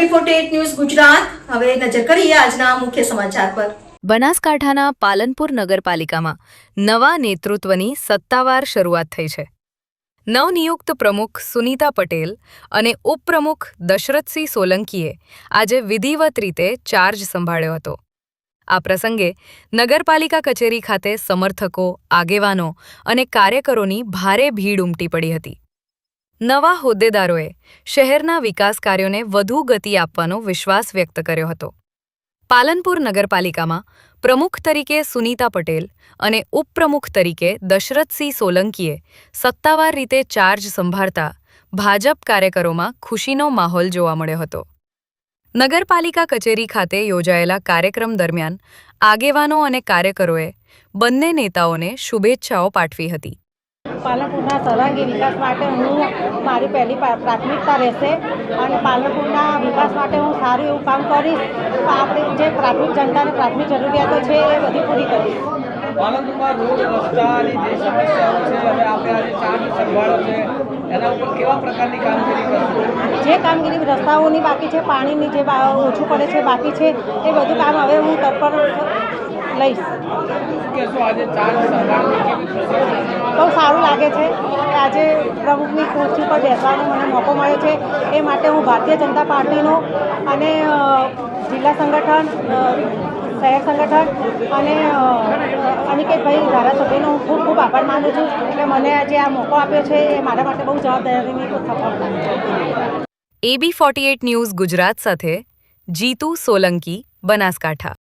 AB48 news Gujarat હવે નજર કરીએ આજના મુખ્ય સમાચાર પર। બનાસકાંઠાના પાલનપુર નગરપાલિકામાં નવા નેતૃત્વની સત્તાવાર શરૂઆત થઈ છે। નવનિયુક્ત પ્રમુખ સુનીતા પટેલ અને ઉપપ્રમુખ દશરથસિંહ સોલંકીએ આજે વિધિવત રીતે ચાર્જ સંભાળ્યો હતો। આ પ્રસંગે નગરપાલિકા કચેરી ખાતે સમર્થકો, આગેવાનો અને કાર્યકરોની ભારે ભીડ ઉમટી પડી હતી। નવા હોદ્દેદારોએ શહેરના વિકાસ કાર્યોને વધુ ગતિ આપવાનો વિશ્વાસ વ્યક્ત કર્યો હતો। પાલનપુર નગરપાલિકામાં પ્રમુખ તરીકે સુનીતા પટેલ અને ઉપપ્રમુખ તરીકે દશરથસિંહ સોલંકીએ સત્તાવાર રીતે ચાર્જ સંભાળતા ભાજપ કાર્યકરોમાં ખુશીનો માહોલ જોવા મળ્યો હતો। નગરપાલિકા કચેરી ખાતે યોજાયેલા કાર્યક્રમ દરમિયાન આગેવાનો અને કાર્યકરોએ બંને નેતાઓને શુભેચ્છાઓ પાઠવી હતી। પાલનપુરના સર્વાંગી વિકાસ માટે મારી પહેલી પ્રાથમિકતા રહેશે અને પાલનપુરના વિકાસ માટે હું સારું એવું કામ કરીશ। આપણી જે પ્રાથમિક જનતાને પ્રાથમિક જરૂરિયાતો છે એ બધી પૂરી કરીશ। પાલનપુરમાં રોડ રસ્તાની જે સમસ્યાઓ છે, હવે આપણે આજે ચાર્જ સંભાળો છે, એના ઉપર કેવા પ્રકારની કામગીરી કરશું? જે કામગીરી રસ્તાઓની બાકી છે, પાણીની જે ઓછું પડે છે બાકી છે, એ બધું કામ હવે હું તત્પર લઈશ। કહેશો આજે ચાર્જ સંભાળવાની કેવી ખુશી છે? બહુ સારું લાગે છે કે આજે પ્રમુખની ખુરશી પર બેસવાનો મને મોકો મળ્યો છે। એ માટે હું ભારતીય જનતા પાર્ટીનો અને જિલ્લા સંગઠન, શહેર સંગઠન અને અનિકેતભાઈ ધારાસભ્યનો હું ખૂબ ખૂબ આભાર માનું છું કે મને આજે આ મોકો આપ્યો છે। એ મારા માટે બહુ જવાબદારીની સફળતા છે। AB48 ન્યૂઝ ગુજરાત સાથે જીતુ સોલંકી, બનાસકાંઠા।